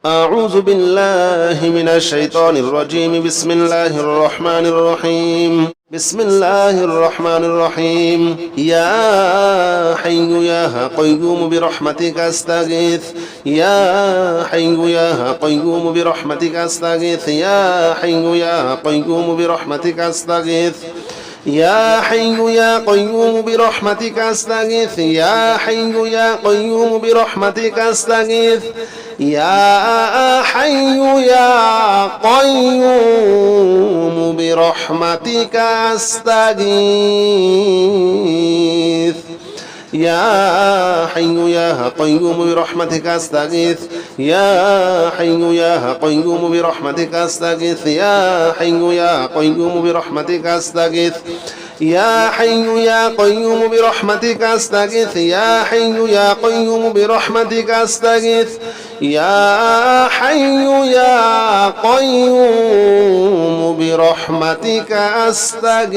أعوذ بالله من الشيطان الرجيم. بسم الله الرحمن الرحيم. بسم الله الرحمن الرحيم. يا حي يا قيوم برحمتك أستغيث. يا حي يا قيوم برحمتك أستغيث. يا حي يا قيوم برحمتك أستغيث. يا حي يا قيوم برحمتك أستغيث. يا حي يا قيوم برحمتك أستغيث. يا حي يا قيوم برحمتك أستغيث. يا حي يا قيوم برحمتك أستغيث. يا حي يا قيوم برحمتك أستغيث. يا حي يا قيوم برحمتك أستغيث. يا حي يا قيوم برحمتك أستغيث. يا حي يا قيوم برحمتك أستغيث. يا حي يا قيوم برحمتك أستغيث.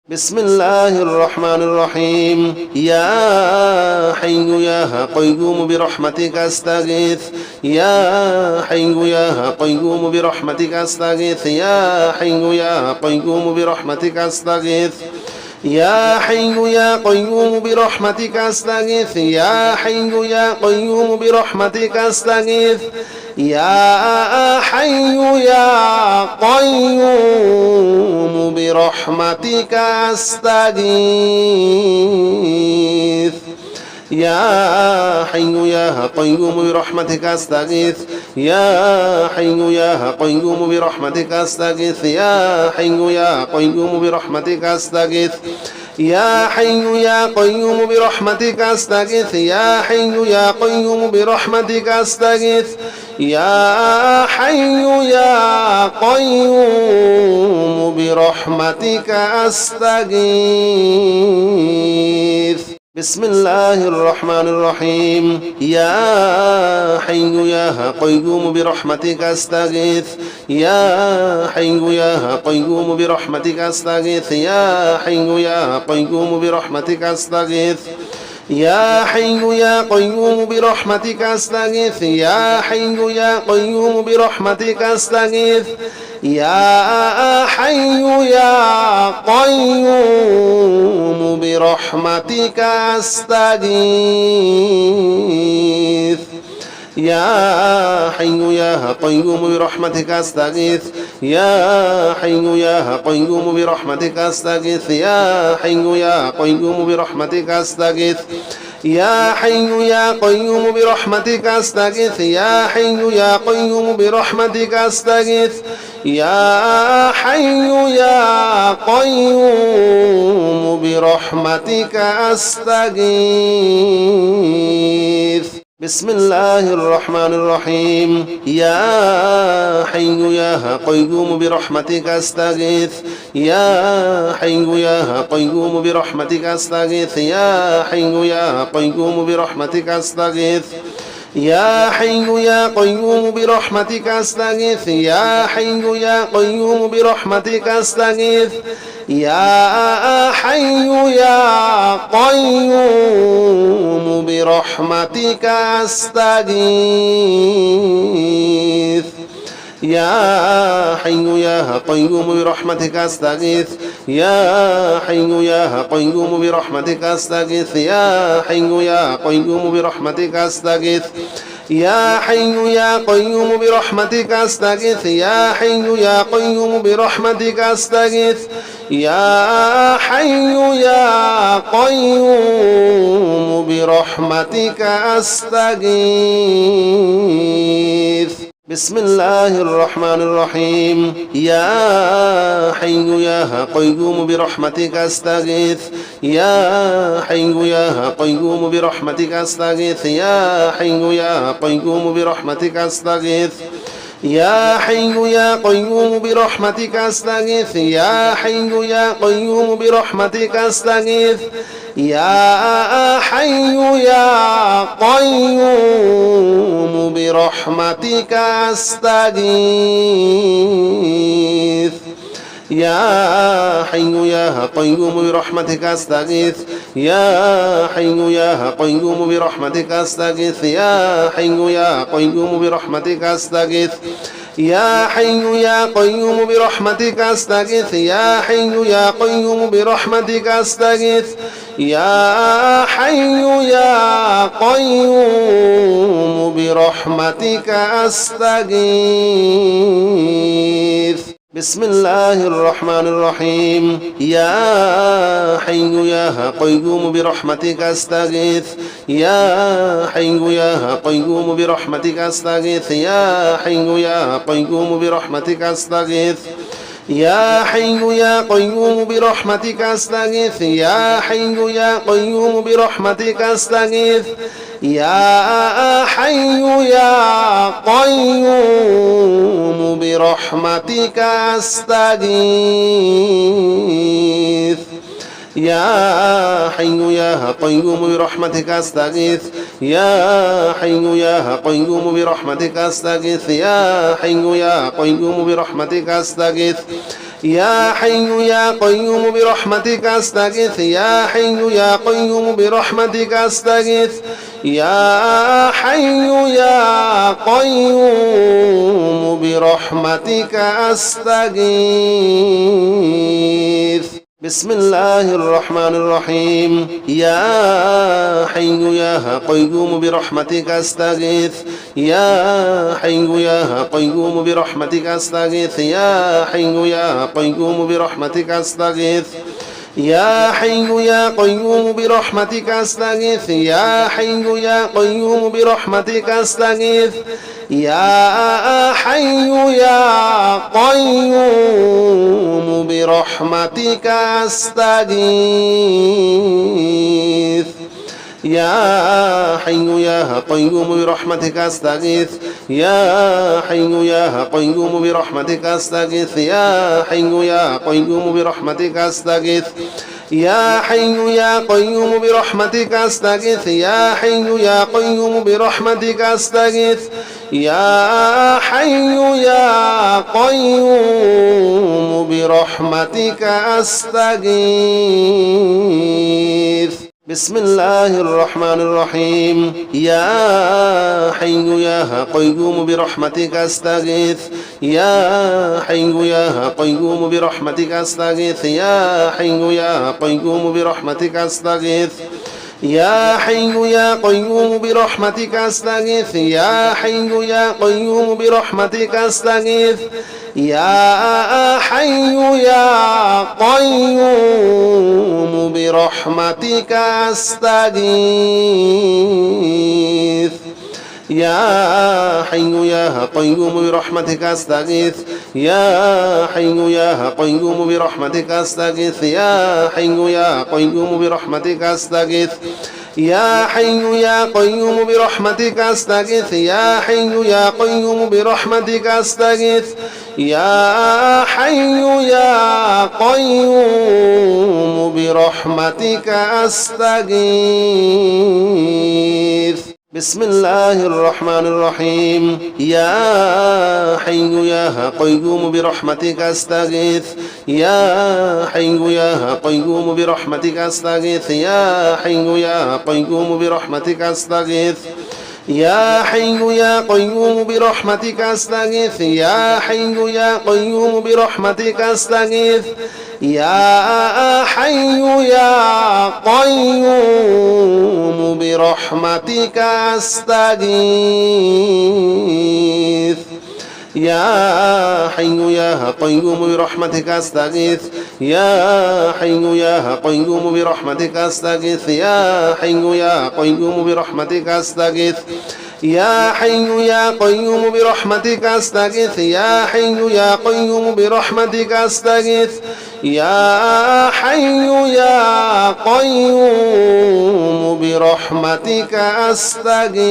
بسم الله الرحمن الرحيم. يا حي يا قيوم برحمتك أستغيث. يا حي يا قيوم برحمتك أستغيث. يا حي يا قيوم برحمتك أستغيث. يا حي يا قيوم برحمتك أستغيث. يا حي يا قيوم برحمتك أستغيث. يا حي يا قيوم برحمتك أستغيث. يا حي يا قيوم برحمتك أستغيث. يا حي يا قيوم برحمتك أستغيث. يا حي يا قيوم برحمتك أستغيث. يا حي يا قيوم برحمتك أستغيث. يا حي يا قيوم برحمتك أستغيث. يا حي يا قيوم برحمتك أستغيث. بسم الله الرحمن الرحيم. يا حي يا قيوم برحمتك أستغيث. يا حي يا قيوم برحمتك أستغيث. يا حي يا قيوم برحمتك أستغيث. يا حي يا قيوم برحمتك أستغيث. يا حي يا قيوم برحمتك أستغيث. يا حي يا قيوم برحمتك أستغيث. يا حي يا قيوم برحمتك أستغيث. يا حي يا قيوم برحمتك أستغيث. يا حي يا قيوم برحمتك أستغيث. يا حي يا قيوم برحمتك أستغيث. يا حي يا قيوم برحمتك أستغيث. يا حي يا قيوم برحمتك أستغيث. بسم الله الرحمن الرحيم. يا حي يا قيوم برحمتك أستغيث. يا حي يا قيوم برحمتك أستغيث. يا حي يا قيوم برحمتك أستغيث. يا حي يا قيوم برحمتك أستغيث. يا حي يا قيوم برحمتك أستغيث. يا حي يا قيوم برحمتك أستغيث. يا حي يا قيوم برحمتك أستغيث. يا حي يا قيوم برحمتك أستغيث. يا حي يا قيوم برحمتك أستغيث. يا حي يا قيوم برحمتك أستغيث. يا حي يا قيوم برحمتك أستغيث. يا حي يا قيوم برحمتك أستغيث. بسم الله الرحمن الرحيم. يا حي يا قيوم برحمتك أستغيث. يا حي يا قيوم برحمتك أستغيث. يا حي يا قيوم برحمتك أستغيث. يا حي يا قيوم برحمتك أستغيث. يا حي يا قيوم برحمتك أستغيث. يا حي يا قيوم برحمتك أستغيث. يا حي يا قيوم برحمتك أستغيث يا حي يا قيوم برحمتك أستغيث يا حي يا قيوم برحمتك أستغيث يا حي يا قيوم برحمتك أستغيث يا حي يا قيوم برحمتك أستغيث يا حي يا قيوم برحمتك أستغيث بسم الله الرحمن الرحيم يا حي يا قيوم برحمتك أستغيث يا حي يا قيوم برحمتك أستغيث يا حي يا قيوم برحمتك أستغيث يا حي يا قيوم برحمتك أستغيث يا حي يا قيوم برحمتك أستغيث يا حي يا قيوم برحمتك أستغيث يا حي يا قيوم برحمتك أستغيث يا حي يا قيوم برحمتك أستغيث يا حي يا قيوم برحمتك أستغيث يا حي يا قيوم برحمتك أستغيث يا حي يا قيوم برحمتك أستغيث يا حي يا قيوم برحمتك أستغيث بسم الله الرحمن الرحيم يا حي يا قيوم برحمتك أستغيث يا حي يا قيوم برحمتك أستغيث يا حي يا قيوم برحمتك أستغيث يا حي يا قيوم برحمتك أستغيث يا حي يا قيوم برحمتك أستغيث يا حي يا قيوم برحمتك أستغيث يا حي يا قيوم برحمتك أستغيث يا حي يا قيوم برحمتك أستغيث يا حي يا قيوم برحمتك أستغيث يا حي يا قيوم برحمتك أستغيث يا حي يا قيوم برحمتك أستغيث يا حي يا قيوم برحمتك أستغيث بسم الله الرحمن الرحيم يا حي يا قيوم برحمتك أستغيث يا حي يا قيوم برحمتك أستغيث يا حي يا قيوم برحمتك أستغيث يا حي يا قيوم برحمتك أستغيث يا حي يا قيوم برحمتك أستغيث يا حي يا قيوم برحمتك أستغيث يا حي يا قيوم برحمتك أستغيث يا حي يا قيوم برحمتك أستغيث يا حي يا قيوم برحمتك أستغيث يا حي يا قيوم برحمتك أستغيث يا حي يا قيوم برحمتك أستغيث يا حي يا قيوم برحمتك أستغيث بسم الله الرحمن الرحيم يا حي يا قيوم برحمتك أستغيث يا حي يا قيوم برحمتك أستغيث يا حي يا قيوم برحمتك أستغيث يا حي يا قيوم برحمتك أستغيث يا حي يا قيوم برحمتك أستغيث يا حي يا قيوم برحمتك أستغيث يا حي يا قيوم برحمتك أستغيث يا حي يا قيوم برحمتك أستغيث يا حي يا قيوم برحمتك أستغيث يا حي يا قيوم برحمتك أستغيث يا حي يا قيوم برحمتك أستغيث يا حي يا قيوم برحمتك أستغيث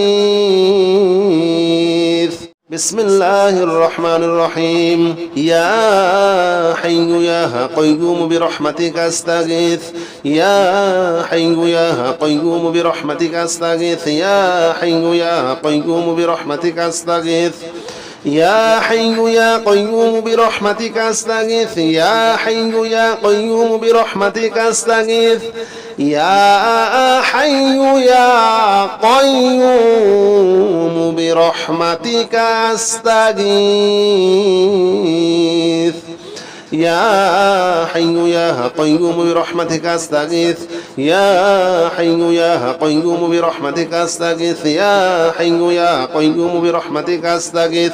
بسم الله الرحمن الرحيم يا حي يا قيوم برحمتك أستغيث يا حي يا قيوم برحمتك أستغيث يا حي يا قيوم برحمتك أستغيث يا حي يا قيوم برحمتك أستغيث يا حي يا قيوم برحمتك أستغيث يا حي يا قيوم برحمتك أستغيث يا حي يا قيوم برحمتك أستغيث يا حي يا قيوم برحمتك أستغيث يا حي يا قيوم برحمتك أستغيث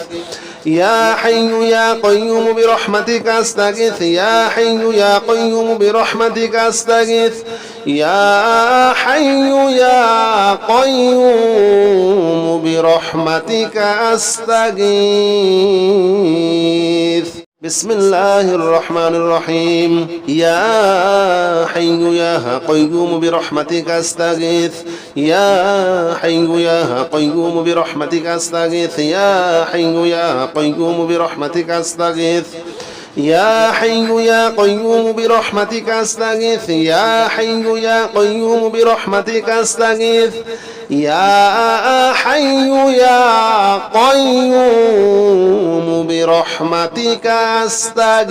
يا حي يا قيوم برحمتك أستغيث يا حي يا قيوم برحمتك أستغيث يا حي يا قيوم برحمتك أستغيث بسم الله الرحمن الرحيم يا حي يا قيوم برحمتك أستغيث يا حي يا قيوم برحمتك أستغيث يا حي يا قيوم برحمتك أستغيث يا حي يا قيوم برحمتك أستغيث يا حي يا قيوم برحمتك أستغيث يا حي يا قيوم برحمتك أستغيث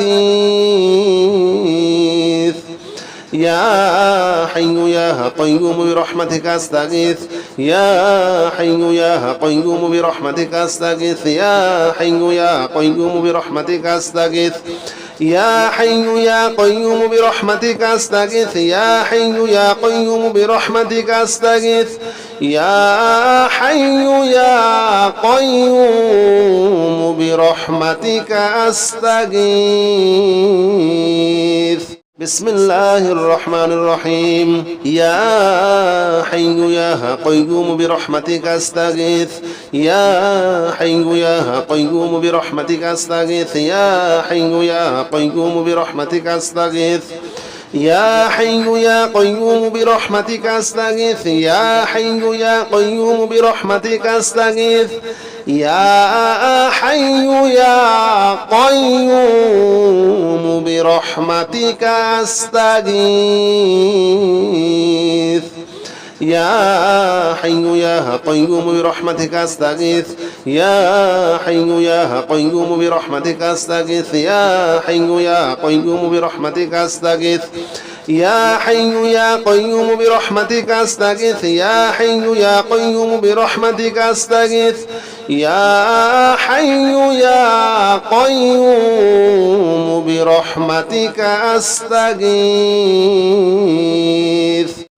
يا حي يا قيوم برحمتك أستغيث يا حي يا قيوم برحمتك أستغيث يا حي يا قيوم برحمتك أستغيث يا حي يا قيوم برحمتك أستغيث يا حي يا قيوم برحمتك أستغيث يا حي يا قيوم برحمتك أستغيث بسم الله الرحمن الرحيم يا حي يا قيوم برحمتك أستغيث يا حي يا قيوم برحمتك أستغيث يا حي يا قيوم برحمتك أستغيث يا حي يا قيوم برحمتك أستغيث يا حي يا قيوم برحمتك أستغيث يا حي يا قيوم برحمتك أستغيث يا حي يا قيوم برحمتك أستغيث يا حي يا قيوم برحمتك أستغيث يا حي يا قيوم برحمتك أستغيث يا حي يا قيوم برحمتك أستغيث يا حي يا قيوم برحمتك أستغيث يا حي يا قيوم برحمتك أستغيث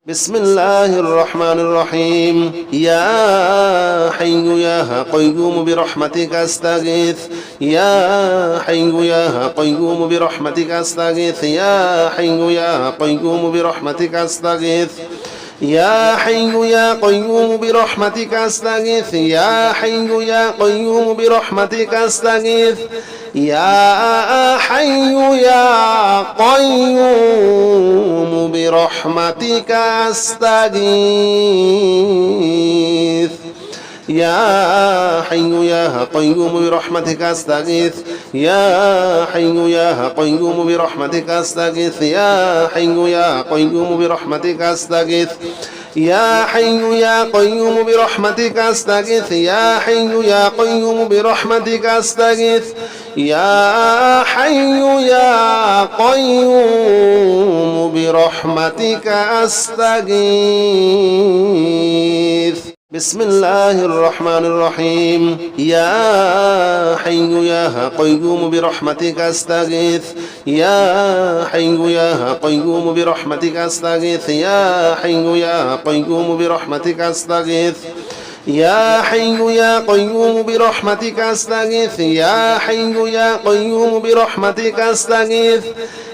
بسم الله الرحمن الرحيم يا حي يا قيوم برحمتك أستغيث يا حي يا قيوم برحمتك أستغيث يا حي يا قيوم برحمتك أستغيث يا حي يا قيوم برحمتك أستغيث يا حي يا قيوم برحمتك أستغيث يا حي يا قيوم برحمتك أستغيث يا حي يا قيوم برحمتك أستغيث يا حي يا قيوم برحمتك أستغيث يا حي يا قيوم برحمتك أستغيث يا حي يا قيوم برحمتك أستغيث يا حي يا قيوم برحمتك أستغيث يا حي يا قيوم برحمتك أستغيث بسم الله الرحمن الرحيم يا حي يا قيوم برحمتك أستغيث يا حي يا قيوم برحمتك أستغيث يا حي يا قيوم برحمتك أستغيث يا حي يا قيوم برحمتك أستغيث يا حي يا قيوم برحمتك أستغيث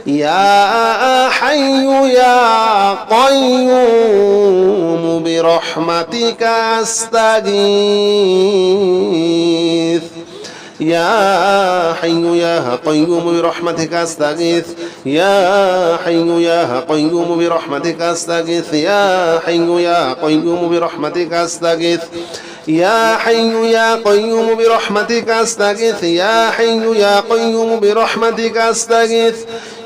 يا حي يا قيوم برحمتك أستغيث يا حي يا قيوم برحمتك أستغيث يا حي يا قيوم برحمتك أستغيث يا حي يا قيوم برحمتك أستغيث يا حي يا قيوم برحمتك أستغيث يا حي يا قيوم برحمتك أستغيث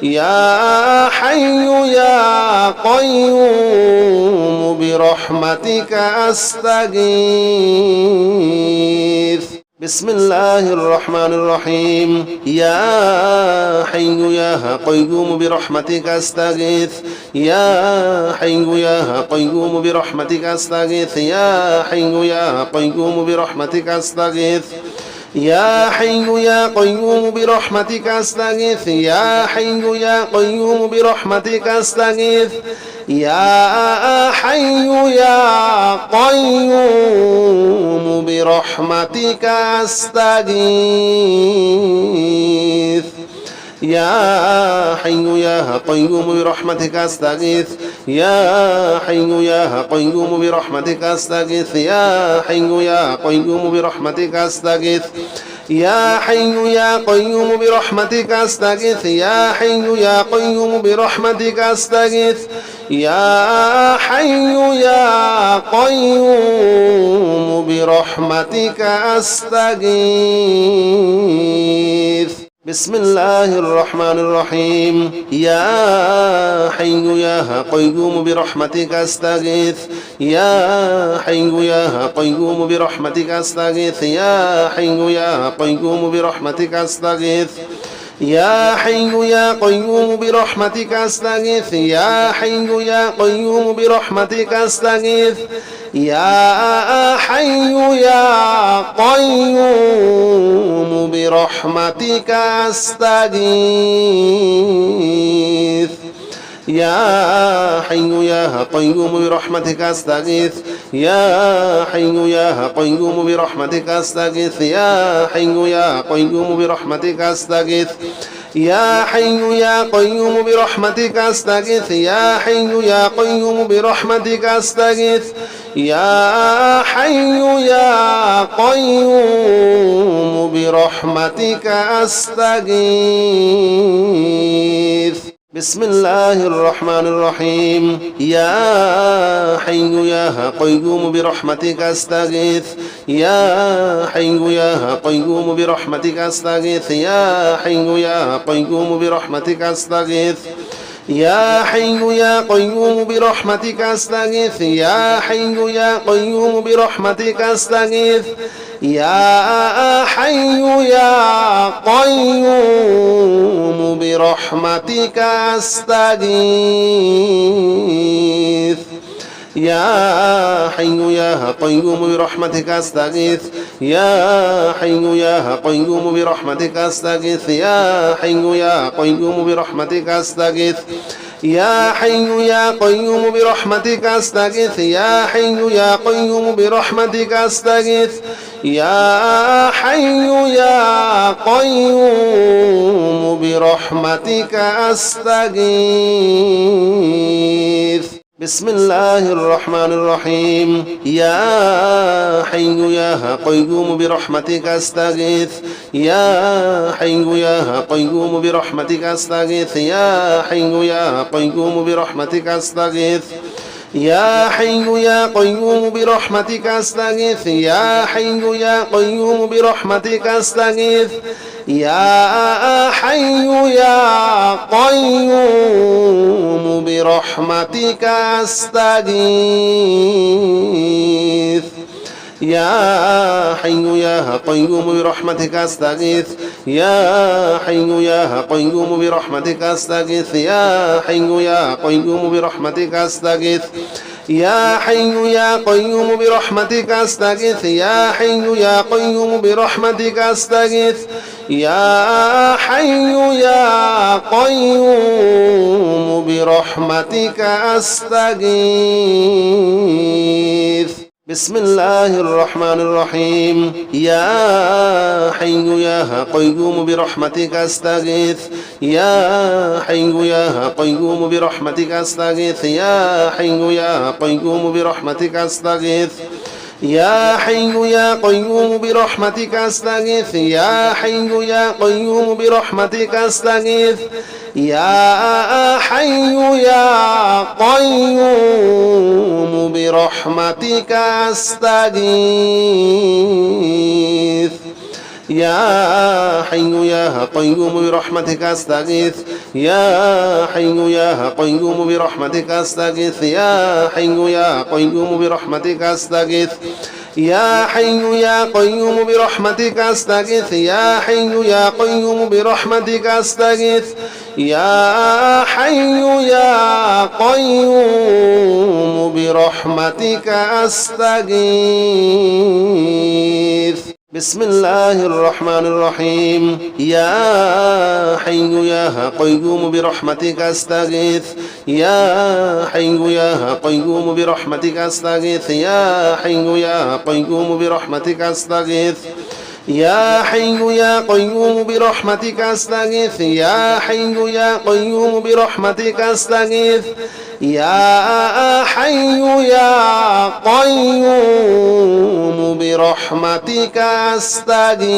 يا حي يا قيوم برحمتك أستغيث بسم الله الرحمن الرحيم يا حي يا قيوم برحمتك أستغيث يا حي يا قيوم برحمتك أستغيث يا حي يا قيوم برحمتك أستغيث يا حي يا قيوم برحمتك أستغيث يا حي يا قيوم برحمتك أستغيث يا حي يا قيوم برحمتك أستغيث يا حي يا قيوم برحمتك أستغيث يا حي يا قيوم برحمتك أستغيث يا حي يا قيوم برحمتك أستغيث يا حي يا قيوم برحمتك أستغيث يا حي يا قيوم برحمتك أستغيث يا حي يا قيوم برحمتك أستغيث بسم الله الرحمن الرحيم يا حي يا قيوم برحمتك أستغيث يا حي يا قيوم برحمتك أستغيث يا حي يا قيوم برحمتك أستغيث يا حي يا قيوم برحمتك أستغيث يا حي يا قيوم برحمتك أستغيث يا حي يا قيوم برحمتك أستغيث يا حي يا قيوم برحمتك أستغيث يا حي يا قيوم برحمتك أستغيث يا حي يا قيوم برحمتك أستغيث يا حي يا قيوم برحمتك أستغيث يا حي يا قيوم برحمتك أستغيث يا حي يا قيوم برحمتك أستغيث بسم الله الرحمن الرحيم يا حي يا قيوم برحمتك أستغيث يا حي يا قيوم برحمتك أستغيث يا حي يا قيوم برحمتك أستغيث يا حي يا قيوم برحمتك أستغيث يا حي يا قيوم برحمتك أستغيث يا حي يا قيوم برحمتك أستغيث يا حي يا قيوم برحمتك أستغيث يا حي يا قيوم برحمتك أستغيث يا حي يا قيوم برحمتك أستغيث يا حي يا قيوم برحمتك أستغيث يا حي يا قيوم برحمتك أستغيث يا حي يا قيوم برحمتك أستغيث بسم الله الرحمن الرحيم يا حي يا قيوم برحمتك أستغيث يا حي يا قيوم برحمتك أستغيث يا حي يا قيوم برحمتك أستغيث يا حي يا قيوم برحمتك أستغيث يا حي يا قيوم برحمتك أستغيث يا حي يا قيوم برحمتك أستغيث يا حي يا قيوم برحمتك أستغيث يا حي يا قيوم برحمتك أستغيث يا حي يا قيوم برحمتك أستغيث يا حي يا قيوم برحمتك أستغيث يا حي يا قيوم برحمتك أستغيث يا حي يا قيوم برحمتك أستغيث بسم الله الرحمن الرحيم يا حي يا قيوم برحمتك أستغيث يا حي يا قيوم برحمتك أستغيث يا حي يا قيوم برحمتك أستغيث يا حي يا قيوم برحمتك أستغيث يا حي يا قيوم برحمتك أستغيث يا حي يا قيوم برحمتك أستغيث يا حي يا قيوم برحمتك أستغيث يا حي يا قيوم برحمتك أستغيث يا حي يا قيوم برحمتك أستغيث يا حي يا قيوم برحمتك أستغيث يا حي يا قيوم برحمتك أستغيث يا حي يا قيوم برحمتك أستغيث بسم الله الرحمن الرحيم يا حي يا قيوم برحمتك أستغيث يا حي يا قيوم برحمتك أستغيث يا حي يا قيوم برحمتك أستغيث يا حي يا قيوم برحمتك أستغيث يا حي يا قيوم برحمتك أستغيث يا حي يا قيوم برحمتك أستغيث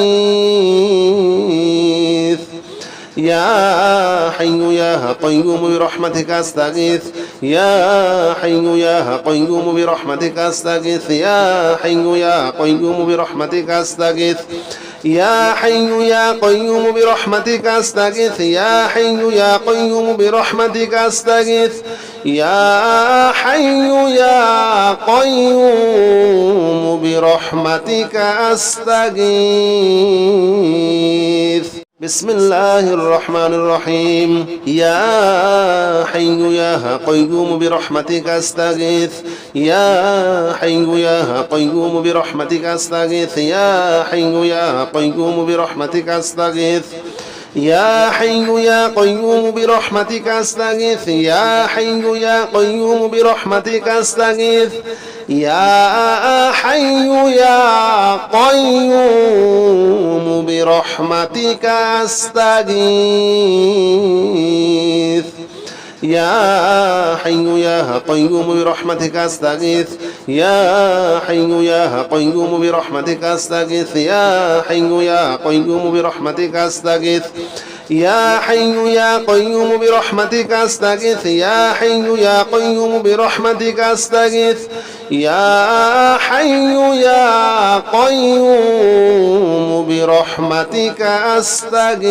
يا حي يا قيوم برحمتك أستغيث يا حي يا قيوم برحمتك أستغيث يا حي يا قيوم برحمتك أستغيث يا حي يا قيوم برحمتك أستغيث يا حي يا قيوم برحمتك أستغيث يا حي يا قيوم برحمتك أستغيث بسم الله الرحمن الرحيم يا حي يا قيوم برحمتك أستغيث يا حي يا قيوم برحمتك أستغيث يا حي يا قيوم برحمتك أستغيث يا حي يا قيوم برحمتك أستغيث يا حي يا قيوم برحمتك أستغيث يا حي يا قيوم برحمتك أستغيث يا حي يا قيوم برحمتك أستغيث يا حي يا قيوم برحمتك أستغيث يا حي يا قيوم برحمتك أستغيث يا حي يا قيوم برحمتك أستغيث يا حي يا قيوم برحمتك أستغيث يا حي يا قيوم برحمتك أستغيث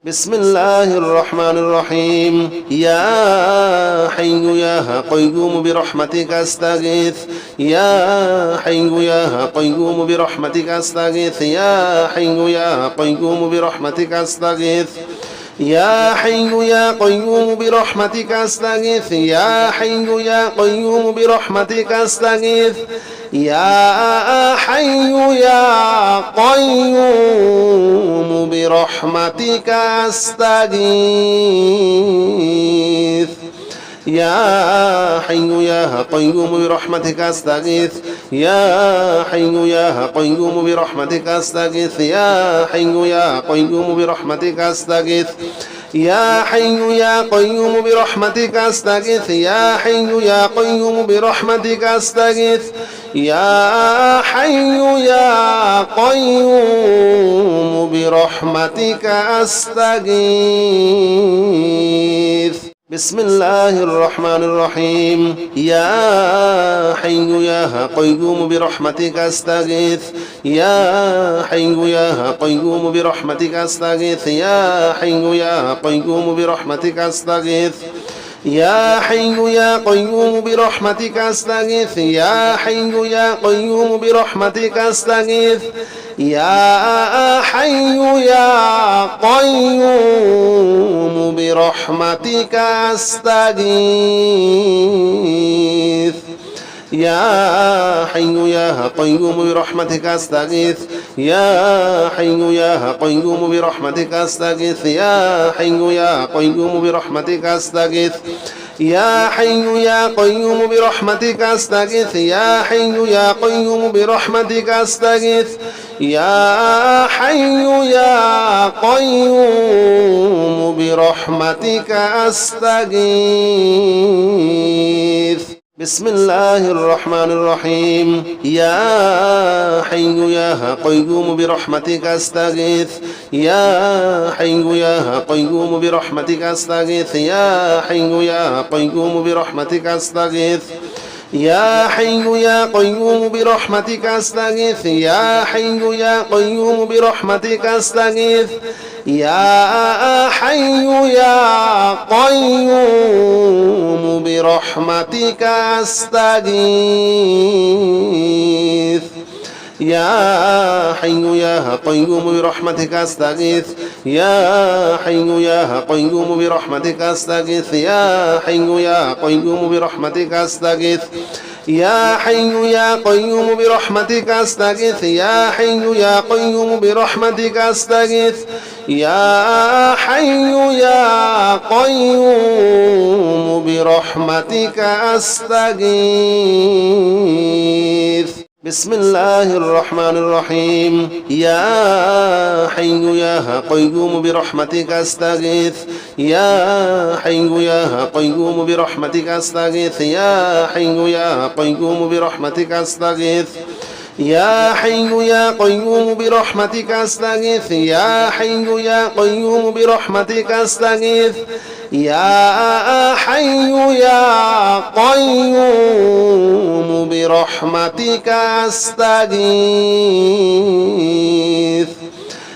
بسم الله الرحمن الرحيم يا حي يا قيوم برحمتك أستغيث يا حي يا قيوم برحمتك أستغيث يا حي يا قيوم برحمتك أستغيث يا حي يا قيوم برحمتك أستغيث يا حي يا قيوم برحمتك أستغيث يا حي يا قيوم برحمتك أستغيث يا حي يا قيوم برحمتك أستغيث يا حي يا قيوم برحمتك أستغيث يا حي يا قيوم برحمتك أستغيث يا حي يا قيوم برحمتك أستغيث يا حي يا قيوم برحمتك أستغيث يا حي يا قيوم برحمتك أستغيث بسم الله الرحمن الرحيم يا حي يا قيوم برحمتك أستغيث يا حي يا قيوم برحمتك أستغيث يا حي يا قيوم برحمتك أستغيث يا حي يا قيوم برحمتك أستغيث يا حي يا قيوم برحمتك أستغيث يا حي يا قيوم برحمتك أستغيث يا حي يا قيوم برحمتك أستغيث يا حي يا قيوم برحمتك أستغيث يا حي يا قيوم برحمتك أستغيث يا حي يا قيوم برحمتك أستغيث يا حي يا قيوم برحمتك أستغيث يا حي يا قيوم برحمتك أستغيث بسم الله الرحمن الرحيم يا حي يا قيوم برحمتك أستغيث يا حي يا قيوم برحمتك أستغيث يا حي يا قيوم برحمتك أستغيث يا حي يا قيوم برحمتك أستغيث يا حي يا قيوم برحمتك أستغيث يا حي يا قيوم برحمتك أستغيث يا حي يا قيوم برحمتك أستغيث يا حي يا قيوم برحمتك أستغيث يا حي يا قيوم برحمتك أستغيث يا حي يا قيوم برحمتك أستغيث يا حي يا قيوم برحمتك أستغيث يا حي يا قيوم برحمتك أستغيث بسم الله الرحمن الرحيم يا حي يا قيوم برحمتك أستغيث يا حي يا قيوم برحمتك أستغيث يا حي يا قيوم برحمتك أستغيث يا حي يا قيوم برحمتك أستغيث يا حي يا قيوم برحمتك أستغيث يا حي يا قيوم برحمتك أستغيث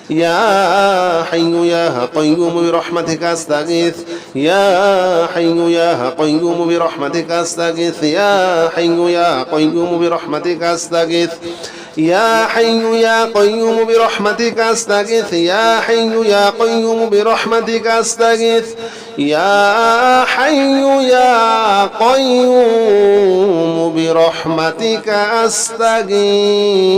يا حي يا قيوم برحمتك أستغيث يا حي يا قيوم برحمتك أستغيث يا حي يا قيوم برحمتك أستغيث يا حي يا قيوم برحمتك أستغيث يا حي يا قيوم برحمتك أستغيث يا حي يا قيوم برحمتك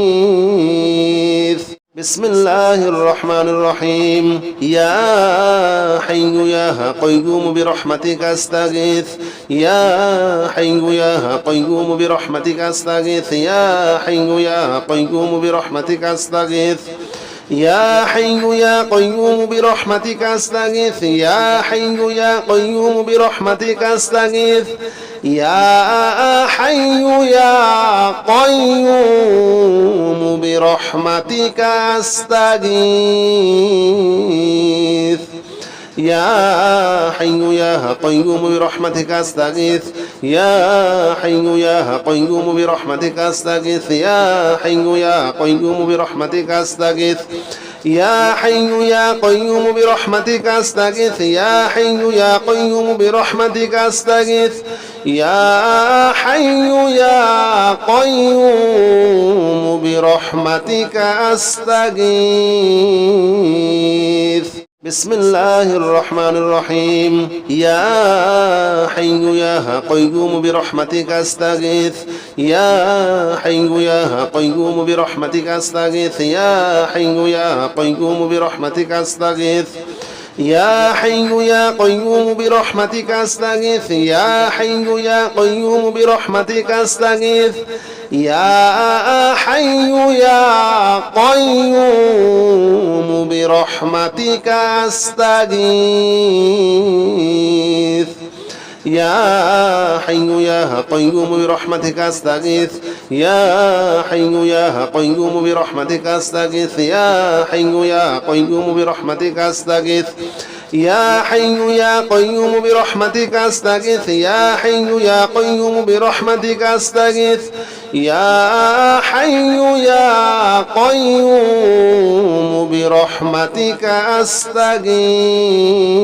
أستغيث بسم الله الرحمن الرحيم يا حي يا قيوم برحمتك أستغيث يا حي يا قيوم برحمتك أستغيث يا حي يا قيوم برحمتك أستغيث يا حي يا قيوم برحمتك أستغيث يا حي يا قيوم برحمتك أستغيث يا حي يا قيوم برحمتك أستغيث يا حي يا قيوم برحمتك أستغيث يا حي يا قيوم برحمتك أستغيث يا حي يا قيوم برحمتك أستغيث يا حي يا قيوم برحمتك أستغيث يا حي يا قيوم برحمتك أستغيث يا حي يا قيوم برحمتك أستغيث بسم الله الرحمن الرحيم يا حي يا قيوم برحمتك أستغيث يا حي يا قيوم برحمتك أستغيث يا حي يا قيوم برحمتك أستغيث يا حي يا قيوم برحمتك أستغيث يا حي يا قيوم برحمتك أستغيث يا حي يا قيوم برحمتك أستغيث يا حي يا قيوم برحمتك أستغيث يا حي يا قيوم برحمتك أستغيث يا حي يا قيوم برحمتك أستغيث يا حي يا قيوم برحمتك أستغيث يا حي يا قيوم برحمتك أستغيث يا حي يا قيوم برحمتك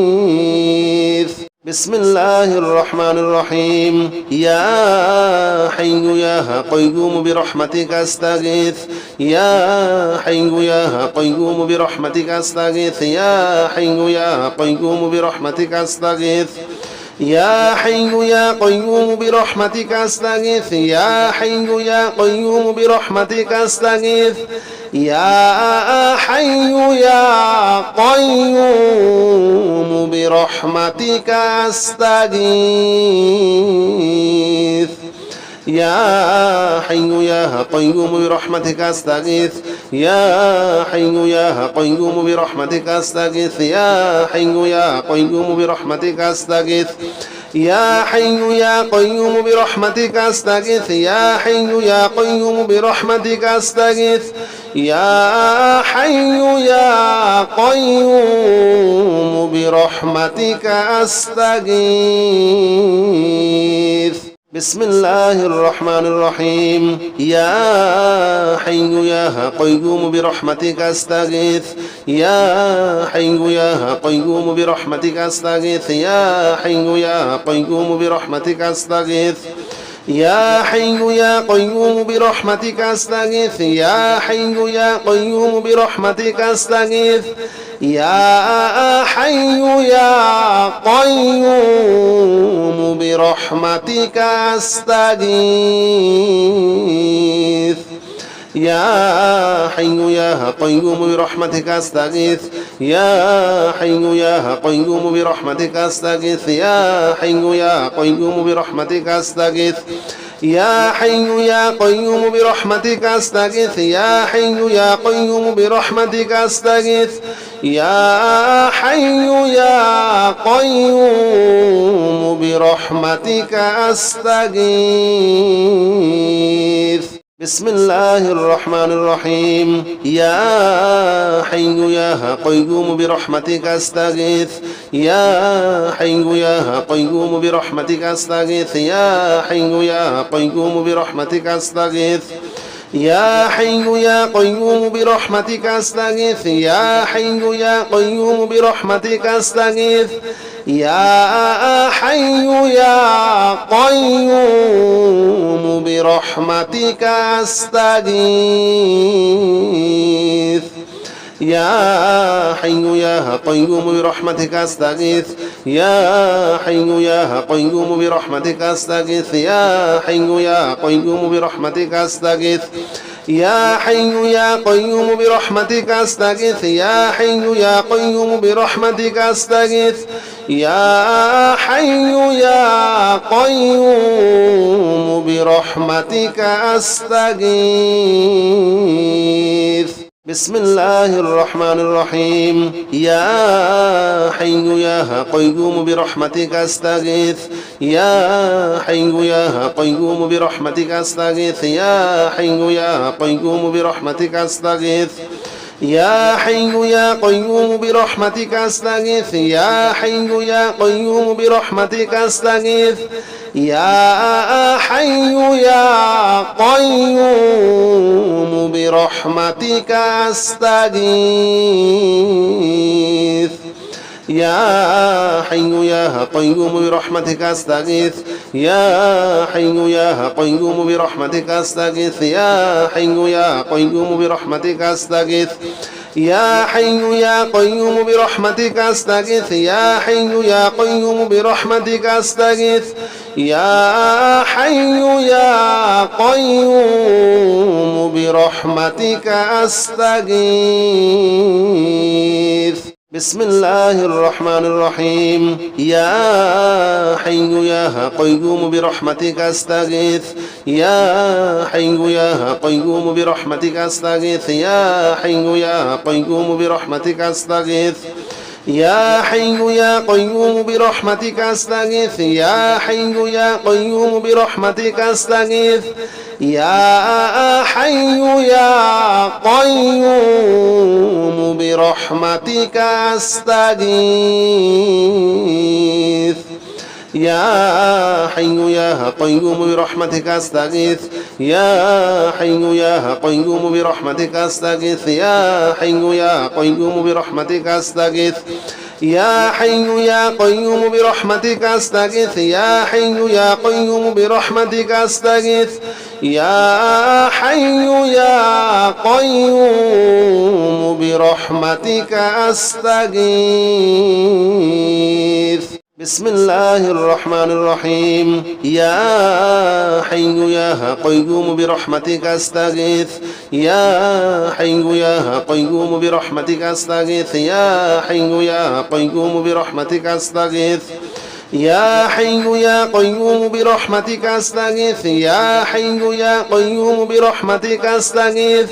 أستغيث بسم الله الرحمن الرحيم يا حي يا قيوم برحمتك أستغيث يا حي يا قيوم برحمتك أستغيث يا حي يا قيوم برحمتك أستغيث يا حي يا قيوم برحمتك أستغيث يا حي يا قيوم برحمتك أستغيث يا حي يا قيوم برحمتك أستغيث يا حي يا قيوم برحمتك أستغيث يا حي يا قيوم برحمتك أستغيث يا حي يا قيوم برحمتك أستغيث يا حي يا قيوم برحمتك أستغيث يا حي يا قيوم برحمتك أستغيث يا حي يا قيوم برحمتك أستغيث بسم الله الرحمن الرحيم يا حي يا قيوم برحمتك أستغيث يا حي يا قيوم برحمتك أستغيث يا حي يا قيوم برحمتك أستغيث يا حي يا قيوم برحمتك أستغيث يا حي يا قيوم برحمتك أستغيث يا حي يا قيوم برحمتك أستغيث يا حي يا قيوم برحمتك أستغيث يا حي يا قيوم برحمتك أستغيث يا حي يا قيوم برحمتك أستغيث يا حي يا قيوم برحمتك أستغيث يا حي يا قيوم برحمتك أستغيث يا حي يا قيوم برحمتك أستغيث بسم الله الرحمن الرحيم يا حي يا قيوم برحمتك أستغيث يا حي يا قيوم برحمتك أستغيث يا حي يا قيوم برحمتك أستغيث يا حي يا قيوم برحمتك أستغيث يا حي يا قيوم برحمتك أستغيث يا حي يا قيوم برحمتك أستغيث يا حي يا قيوم برحمتك أستغيث يا حي يا قيوم برحمتك أستغيث يا حي يا قيوم برحمتك أستغيث يا حي يا قيوم برحمتك أستغيث يا حي يا قيوم برحمتك أستغيث يا حي يا قيوم برحمتك أستغيث بسم الله الرحمن الرحيم يا حي يا قيوم برحمتك أستغيث يا حي يا قيوم برحمتك أستغيث يا حي يا قيوم برحمتك أستغيث يا حي يا قيوم برحمتك أستغيث يا حي يا قيوم برحمتك أستغيث يا حي يا قيوم برحمتك أستغيث يا حي يا قيوم برحمتك أستغيث يا حي يا قيوم برحمتك أستغيث يا حي يا قيوم برحمتك أستغيث يا حي يا قيوم برحمتك أستغيث يا حي يا قيوم برحمتك أستغيث يا حي يا قيوم برحمتك أستغيث بسم الله الرحمن الرحيم يا حي يا قيوم برحمتك أستغيث يا حي يا قيوم برحمتك أستغيث يا حي يا قيوم برحمتك أستغيث يا حي يا قيوم برحمتك أستغيث يا حي يا قيوم برحمتك أستغيث يا حي يا قيوم برحمتك أستغيث يا حي يا قيوم برحمتك أستغيث يا حي يا قيوم برحمتك أستغيث يا حي يا قيوم برحمتك أستغيث يا حي يا قيوم برحمتك أستغيث يا حي يا قيوم برحمتك أستغيث يا حي يا قيوم برحمتك أستغيث بسم الله الرحمن الرحيم يا حي يا قيوم برحمتك أستغيث يا حي يا قيوم برحمتك أستغيث يا حي يا قيوم برحمتك أستغيث يا حي يا قيوم برحمتك أستغيث يا حي يا قيوم برحمتك أستغيث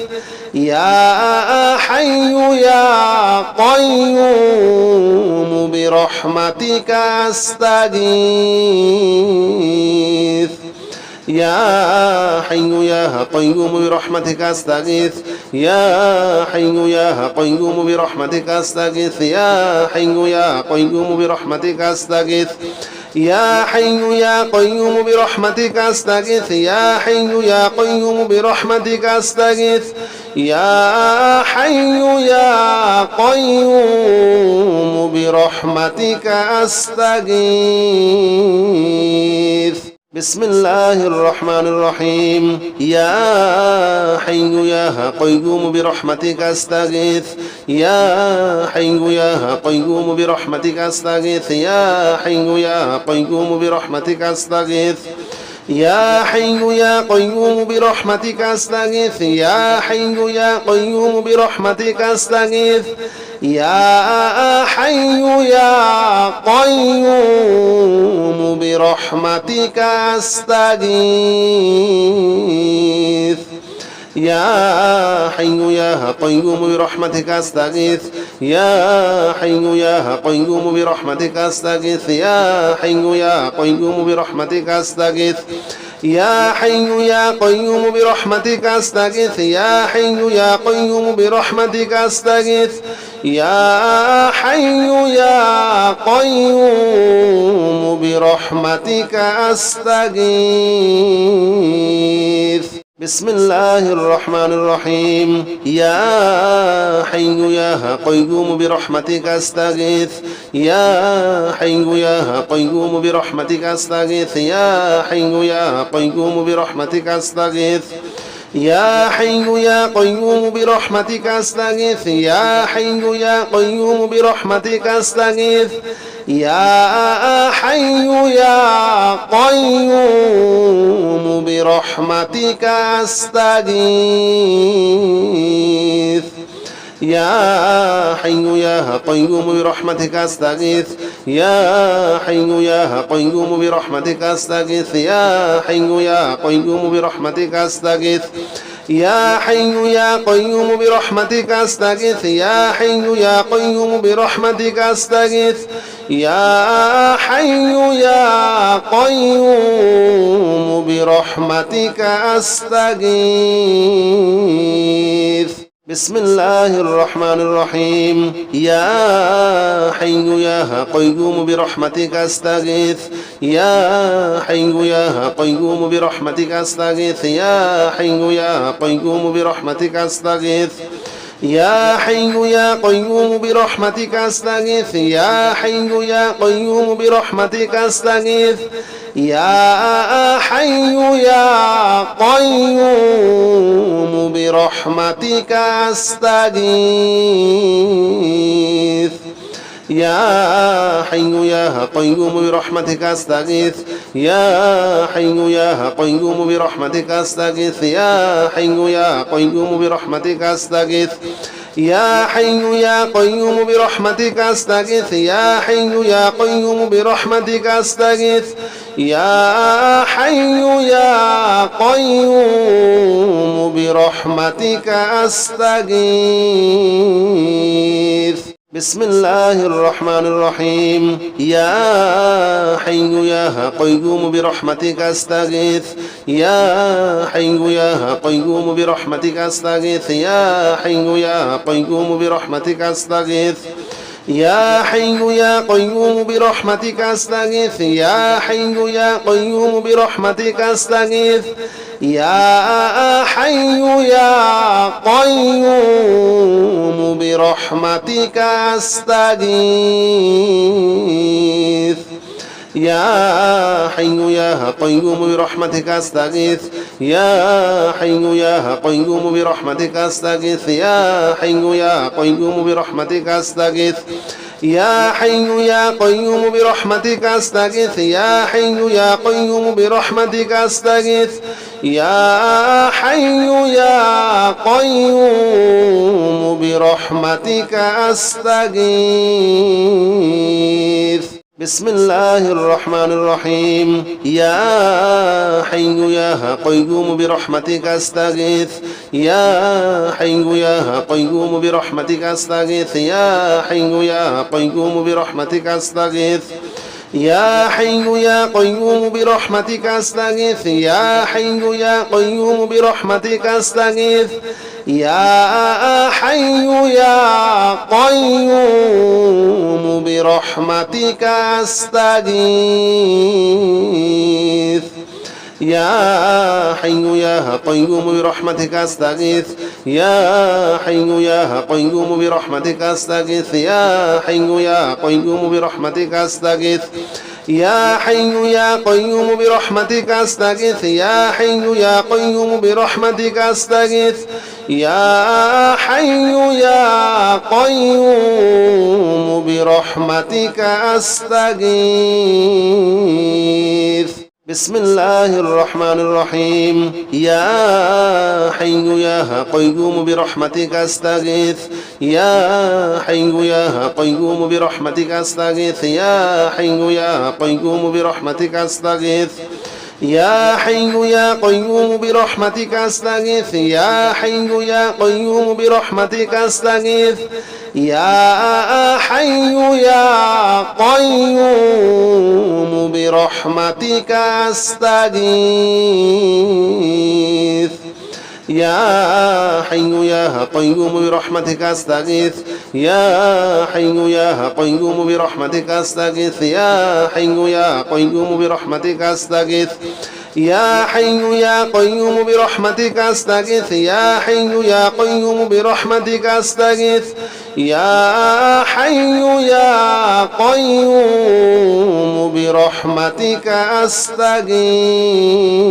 يا حي يا قيوم برحمتك أستغيث يا حي يا قيوم برحمتك أستغيث يا حي يا قيوم برحمتك أستغيث يا حي يا قيوم برحمتك أستغيث يا حي يا قيوم برحمتك أستغيث يا حي يا قيوم برحمتك أستغيث يا حي يا قيوم برحمتك أستغيث بسم الله الرحمن الرحيم يا حي يا قيوم برحمتك أستغيث يا حي يا قيوم برحمتك أستغيث يا حي يا قيوم برحمتك أستغيث يا حي يا قيوم برحمتك أستغيث يا حي يا قيوم برحمتك أستغيث يا حي يا قيوم برحمتك أستغيث يا حي يا قيوم برحمتك أستغيث يا حي يا قيوم برحمتك أستغيث يا حي يا قيوم برحمتك أستغيث يا حي يا قيوم برحمتك أستغيث يا حي يا قيوم برحمتك أستغيث يا حي يا قيوم برحمتك أستغيث بسم الله الرحمن الرحيم يا حي يا قيوم برحمتك أستغيث يا حي يا قيوم برحمتك أستغيث يا حي يا قيوم برحمتك أستغيث يا حي يا قيوم برحمتك أستغيث يا حي يا قيوم برحمتك أستغيث يا حي يا قيوم برحمتك أستغيث يا حي يا قيوم برحمتك أستغيث يا حي يا قيوم برحمتك أستغيث يا حي يا قيوم برحمتك أستغيث يا حي يا قيوم برحمتك أستغيث يا حي يا قيوم برحمتك أستغيث يا حي يا قيوم برحمتك أستغيث بسم الله الرحمن الرحيم يا حي يا قيوم برحمتك أستغيث يا حي يا قيوم برحمتك أستغيث يا حي يا قيوم برحمتك أستغيث يا حي يا قيوم برحمتك أستغيث يا حي يا قيوم برحمتك أستغيث يا حي يا قيوم برحمتك أستغيث يا حي يا قيوم برحمتك أستغيث يا حي يا قيوم برحمتك أستغيث يا حي يا قيوم برحمتك أستغيث يا حي يا قيوم برحمتك أستغيث يا حي يا قيوم برحمتك أستغيث يا حي يا قيوم برحمتك أستغيث بسم الله الرحمن الرحيم يا حي يا قيوم برحمتك أستغيث يا حي يا قيوم برحمتك أستغيث يا حي يا قيوم برحمتك أستغيث يا حي يا قيوم برحمتك أستغيث يا حي يا قيوم برحمتك أستغيث يا حي يا قيوم برحمتك أستغيث يا حي يا قيوم برحمتك أستغيث يا حي يا قيوم برحمتك أستغيث يا حي يا قيوم برحمتك أستغيث يا حي يا قيوم برحمتك أستغيث يا حي يا قيوم برحمتك أستغيث يا حي يا قيوم برحمتك أستغيث بسم الله الرحمن الرحيم يا حي يا قيوم برحمتك أستغيث يا حي يا قيوم برحمتك أستغيث يا حي يا قيوم برحمتك أستغيث يا حي يا قيوم برحمتك أستغيث يا حي يا قيوم برحمتك أستغيث يا حي يا قيوم برحمتك أستغيث يا حي يا قيوم برحمتك أستغيث يا حي يا قيوم برحمتك أستغيث يا حي يا قيوم برحمتك أستغيث يا حي يا قيوم برحمتك أستغيث يا حي يا قيوم برحمتك أستغيث يا حي يا قيوم برحمتك أستغيث بسم الله الرحمن الرحيم يا حي يا قيوم برحمتك أستغيث يا حي يا قيوم برحمتك أستغيث يا حي يا قيوم برحمتك أستغيث يا حي يا قيوم برحمتك أستغيث يا حي يا قيوم برحمتك أستغيث يا حي يا قيوم برحمتك أستغيث يا حي يا قيوم برحمتك أستغيث يا حي يا قيوم برحمتك أستغيث يا حي يا قيوم برحمتك أستغيث يا حي يا قيوم برحمتك أستغيث يا حي يا قيوم برحمتك أستغيث يا حي يا قيوم برحمتك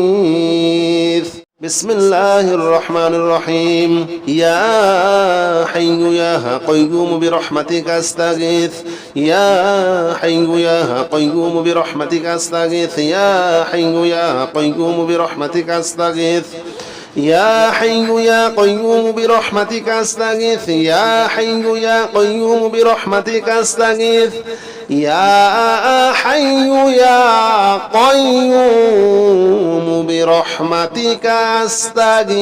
أستغيث بسم الله الرحمن الرحيم يا حي يا قيوم برحمتك أستغيث يا حي يا قيوم برحمتك أستغيث يا حي يا قيوم برحمتك أستغيث يا حي يا قيوم برحمتك أستغيث يا حي يا قيوم برحمتك أستغيث يا حي يا قيوم برحمتك أستغيث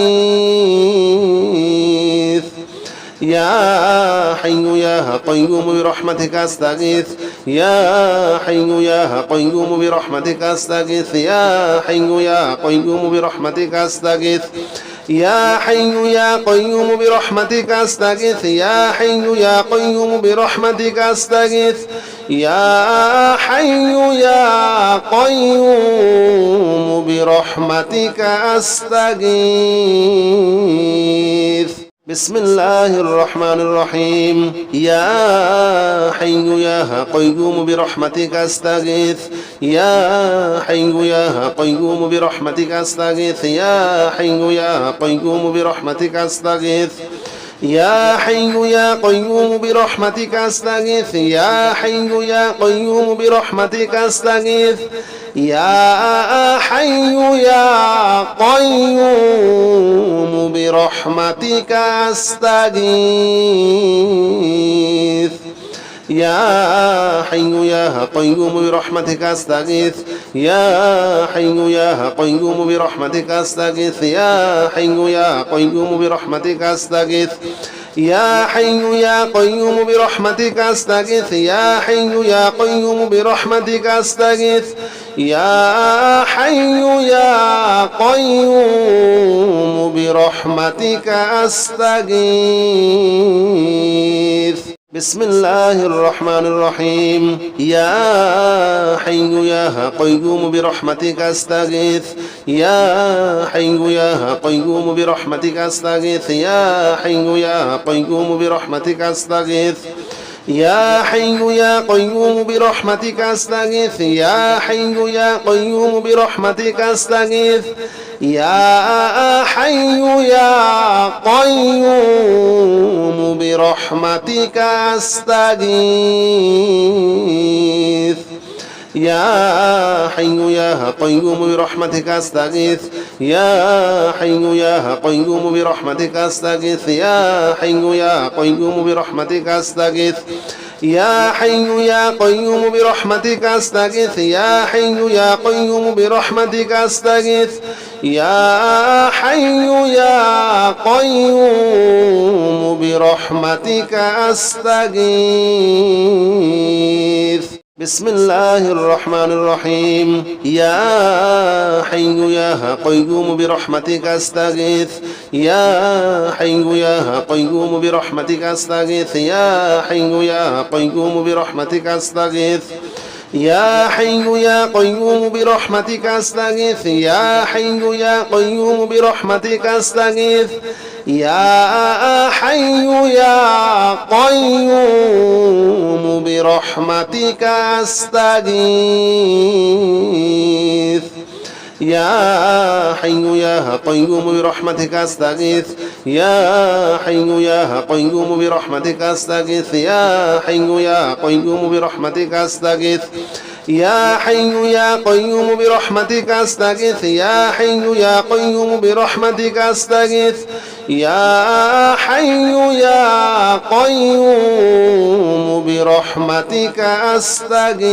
يا حي يا قيوم برحمتك أستغيث يا حي يا قيوم برحمتك أستغيث يا حي يا قيوم برحمتك أستغيث يا حي يا قيوم برحمتك أستغيث يا حي يا قيوم برحمتك أستغيث يا حي يا قيوم برحمتك أستغيث بسم الله الرحمن الرحيم يا حي يا قيوم برحمتك أستغيث يا حي يا قيوم برحمتك أستغيث يا حي يا قيوم برحمتك أستغيث يا حي يا قيوم برحمتك أستغيث يا حي يا قيوم برحمتك أستغيث يا حي يا قيوم برحمتك أستغيث يا حي يا قيوم برحمتك أستغيث يا حي يا قيوم برحمتك أستغيث يا حي يا قيوم برحمتك أستغيث يا حي يا قيوم برحمتك أستغيث يا حي يا قيوم برحمتك أستغيث يا حي يا قيوم برحمتك أستغيث بسم الله الرحمن الرحيم يا حي يا قيوم برحمتك أستغيث يا حي يا قيوم برحمتك أستغيث يا حي يا قيوم برحمتك أستغيث يا حي يا قيوم برحمتك أستغيث يا حي يا قيوم برحمتك أستغيث يا حي يا قيوم برحمتك أستغيث يا حي يا قيوم برحمتك أستغيث يا حي يا قيوم برحمتك أستغيث يا حي يا قيوم برحمتك أستغيث يا حي يا قيوم برحمتك أستغيث يا حي يا قيوم برحمتك أستغيث يا حي يا قيوم برحمتك أستغيث بسم الله الرحمن الرحيم يا حي يا قيوم برحمتك أستغيث يا حي يا قيوم برحمتك أستغيث يا حي يا قيوم برحمتك أستغيث يا حي يا قيوم برحمتك أستغيث يا حي يا قيوم برحمتك أستغيث يا حي يا قيوم برحمتك أستغيث يا حي يا قيوم برحمتك أستغيث يا حي يا قيوم برحمتك أستغيث يا حي يا قيوم برحمتك أستغيث يا حي يا قيوم برحمتك أستغيث يا حي يا قيوم برحمتك أستغيث يا حي يا قيوم برحمتك أستغيث